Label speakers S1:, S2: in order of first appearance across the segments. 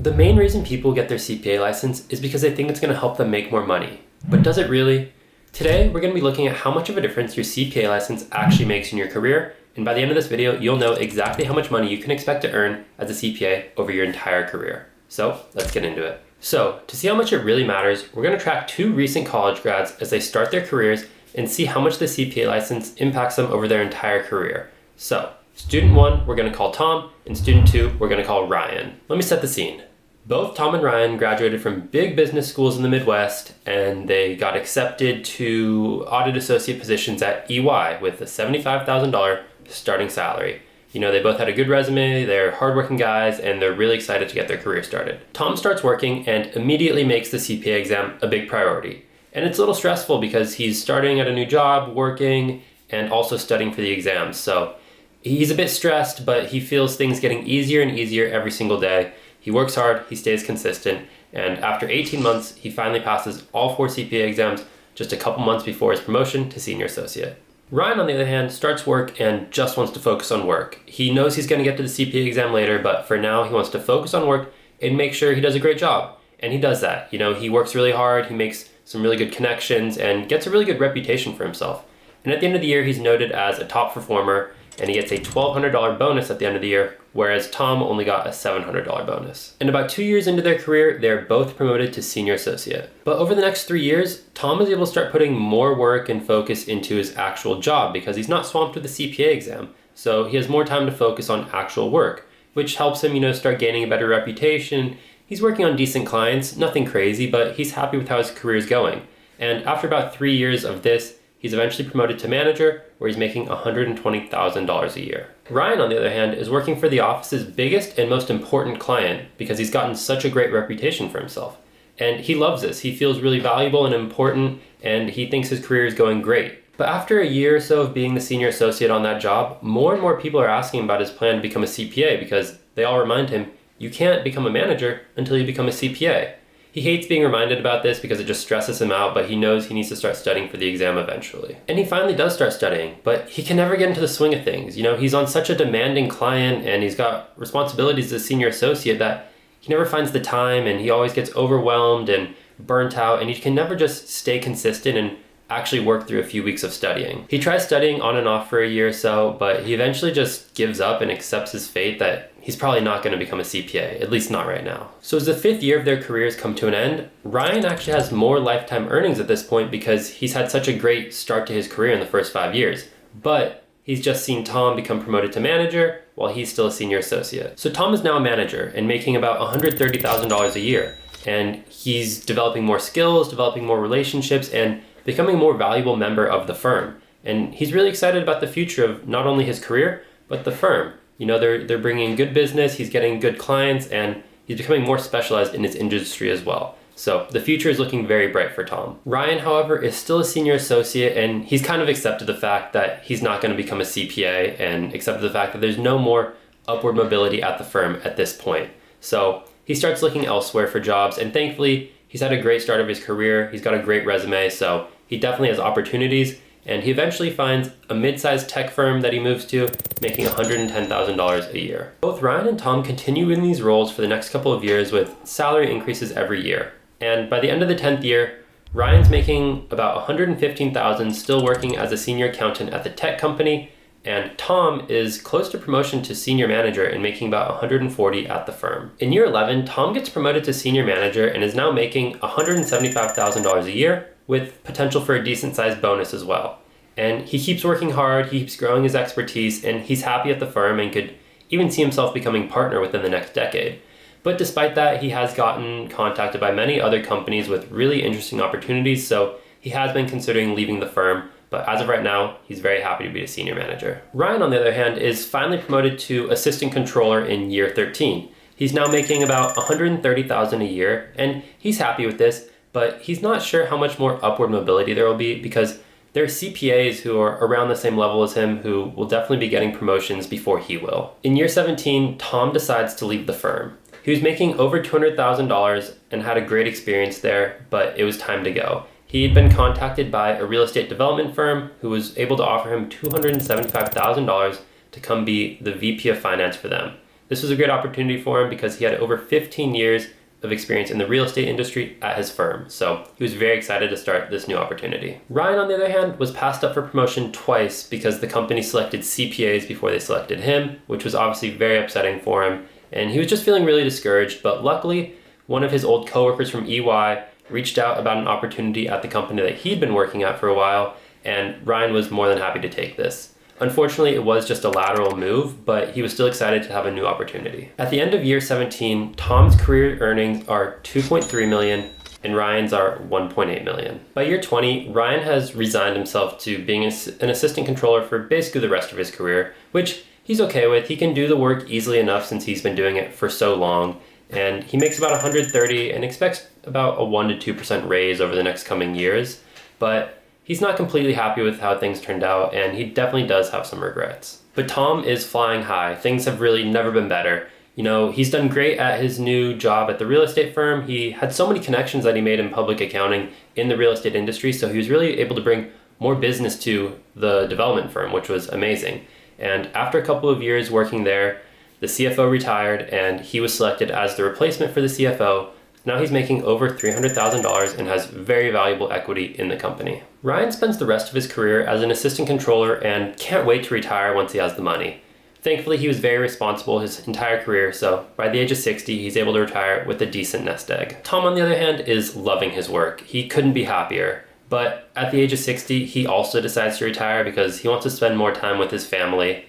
S1: The main reason people get their CPA license is because they think it's going to help them make more money. But does it really? Today, we're going to be looking at how much of a difference your CPA license actually makes in your career. And by the end of this video, you'll know exactly how much money you can expect to earn as a CPA over your entire career. So let's get into it. So to see how much it really matters, we're going to track 2 recent college grads as they start their careers and see how much the CPA license impacts them over their entire career. So student 1, we're going to call Tom, and student 2, we're going to call Ryan. Let me set the scene. Both Tom and Ryan graduated from big business schools in the Midwest, and they got accepted to audit associate positions at EY with a $75,000 starting salary. You know, they both had a good resume, they're hardworking guys, and they're really excited to get their career started. Tom starts working and immediately makes the CPA exam a big priority. And it's a little stressful because he's starting at a new job, working, and also studying for the exams. So he's a bit stressed, but he feels things getting easier and easier every single day. He works hard, he stays consistent, and after 18 months, he finally passes all 4 CPA exams just a couple months before his promotion to senior associate. Ryan, on the other hand, starts work and just wants to focus on work. He knows he's going to get to the CPA exam later, but for now, he wants to focus on work and make sure he does a great job. And he does that. You know, he works really hard, he makes some really good connections, and gets a really good reputation for himself. And at the end of the year, he's noted as a top performer, and he gets a $1,200 bonus at the end of the year, whereas Tom only got a $700 bonus. And about 2 years into their career, they're both promoted to senior associate. But over the next 3 years, Tom is able to start putting more work and focus into his actual job because he's not swamped with the CPA exam. So he has more time to focus on actual work, which helps him, start gaining a better reputation. He's working on decent clients, nothing crazy, but he's happy with how his career is going. And after about 3 years of this, he's eventually promoted to manager, where he's making $120,000 a year. Ryan, on the other hand, is working for the office's biggest and most important client because he's gotten such a great reputation for himself. And he loves this. He feels really valuable and important, and he thinks his career is going great. But after a year or so of being the senior associate on that job, more and more people are asking about his plan to become a CPA because they all remind him, you can't become a manager until you become a CPA. He hates being reminded about this because it just stresses him out, but he knows he needs to start studying for the exam eventually. And he finally does start studying, but he can never get into the swing of things. He's on such a demanding client and he's got responsibilities as a senior associate that he never finds the time, and he always gets overwhelmed and burnt out, and he can never just stay consistent and actually work through a few weeks of studying. He tries studying on and off for a year or so, but he eventually just gives up and accepts his fate that he's probably not going to become a CPA, at least not right now. So as the 5th year of their careers come to an end, Ryan actually has more lifetime earnings at this point because he's had such a great start to his career in the first 5 years. But he's just seen Tom become promoted to manager while he's still a senior associate. So Tom is now a manager and making about $130,000 a year. And he's developing more skills, developing more relationships, and becoming a more valuable member of the firm. And he's really excited about the future of not only his career, but the firm. They're bringing in good business, he's getting good clients, and he's becoming more specialized in his industry as well. So the future is looking very bright for Tom. Ryan, however, is still a senior associate, and he's kind of accepted the fact that he's not going to become a CPA and accepted the fact that there's no more upward mobility at the firm at this point. So he starts looking elsewhere for jobs, and thankfully, he's had a great start of his career. He's got a great resume, so he definitely has opportunities. And he eventually finds a mid-sized tech firm that he moves to, making $110,000 a year. Both Ryan and Tom continue in these roles for the next couple of years with salary increases every year. And by the end of the 10th year, Ryan's making about $115,000 still working as a senior accountant at the tech company, and Tom is close to promotion to senior manager and making about $140,000 at the firm. In year 11, Tom gets promoted to senior manager and is now making $175,000 a year, with potential for a decent-sized bonus as well. And he keeps working hard, he keeps growing his expertise, and he's happy at the firm and could even see himself becoming partner within the next decade. But despite that, he has gotten contacted by many other companies with really interesting opportunities, so he has been considering leaving the firm, but as of right now, he's very happy to be a senior manager. Ryan, on the other hand, is finally promoted to assistant controller in year 13. He's now making about $130,000 a year, and he's happy with this, but he's not sure how much more upward mobility there will be because there are CPAs who are around the same level as him who will definitely be getting promotions before he will. In year 17, Tom decides to leave the firm. He was making over $200,000 and had a great experience there, but it was time to go. He had been contacted by a real estate development firm who was able to offer him $275,000 to come be the VP of finance for them. This was a great opportunity for him because he had over 15 years of experience in the real estate industry at his firm, so he was very excited to start this new opportunity. Ryan, on the other hand, was passed up for promotion twice because the company selected CPAs before they selected him, which was obviously very upsetting for him, and he was just feeling really discouraged. But luckily, one of his old coworkers from EY reached out about an opportunity at the company that he'd been working at for a while, and Ryan was more than happy to take this. Unfortunately, it was just a lateral move, but he was still excited to have a new opportunity. At the end of year 17, Tom's career earnings are $2.3 million and Ryan's are $1.8 million. By year 20, Ryan has resigned himself to being an assistant controller for basically the rest of his career, which he's okay with. He can do the work easily enough since he's been doing it for so long, and he makes about $130 and expects about a 1 to 2% raise over the next coming years, but he's not completely happy with how things turned out, and he definitely does have some regrets. But Tom is flying high. Things have really never been better. You know, he's done great at his new job at the real estate firm. He had so many connections that he made in public accounting in the real estate industry, so he was really able to bring more business to the development firm, which was amazing. And after a couple of years working there, the CFO retired and he was selected as the replacement for the CFO. Now he's making over $300,000 and has very valuable equity in the company. Ryan spends the rest of his career as an assistant controller and can't wait to retire once he has the money. Thankfully, he was very responsible his entire career, so by the age of 60, he's able to retire with a decent nest egg. Tom, on the other hand, is loving his work. He couldn't be happier. But at the age of 60, he also decides to retire because he wants to spend more time with his family.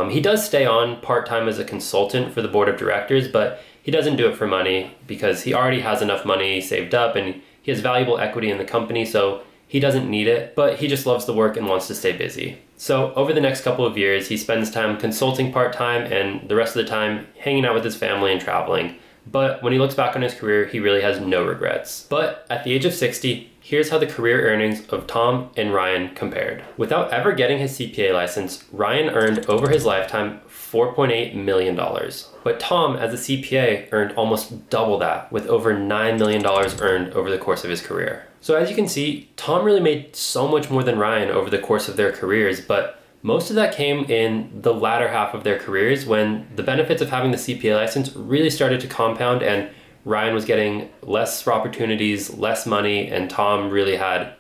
S1: He does stay on part-time as a consultant for the board of directors, but he doesn't do it for money because he already has enough money saved up and he has valuable equity in the company, so he doesn't need it, but he just loves the work and wants to stay busy. So over the next couple of years, he spends time consulting part-time and the rest of the time hanging out with his family and traveling. But when he looks back on his career, he really has no regrets. But at the age of 60, here's how the career earnings of Tom and Ryan compared. Without ever getting his CPA license, Ryan earned over his lifetime $4.8 million. But Tom, as a CPA, earned almost double that, with over $9 million earned over the course of his career. So as you can see, Tom really made so much more than Ryan over the course of their careers, but most of that came in the latter half of their careers when the benefits of having the CPA license really started to compound and Ryan was getting less opportunities, less money, and Tom really had,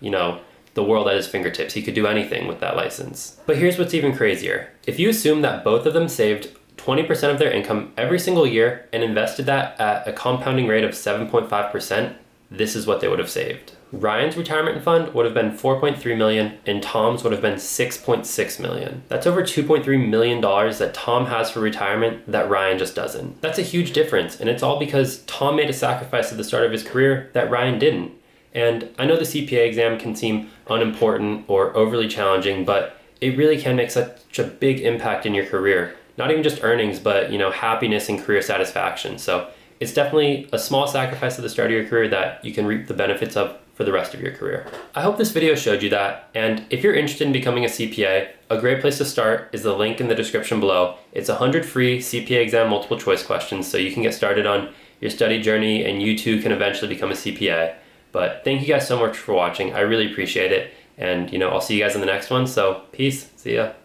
S1: the world at his fingertips. He could do anything with that license. But here's what's even crazier. If you assume that both of them saved 20% of their income every single year and invested that at a compounding rate of 7.5%, this is what they would have saved. Ryan's retirement fund would have been $4.3 million and Tom's would have been $6.6 million. That's over $2.3 million that Tom has for retirement that Ryan just doesn't. That's a huge difference, and it's all because Tom made a sacrifice at the start of his career that Ryan didn't. And I know the CPA exam can seem unimportant or overly challenging, but it really can make such a big impact in your career. Not even just earnings, but happiness and career satisfaction. So it's definitely a small sacrifice at the start of your career that you can reap the benefits of for the rest of your career. I hope this video showed you that, and if you're interested in becoming a CPA, a great place to start is the link in the description below. It's 100 free CPA exam multiple choice questions, so you can get started on your study journey and you too can eventually become a CPA. But thank you guys so much for watching. I really appreciate it, and I'll see you guys in the next one, so peace, see ya.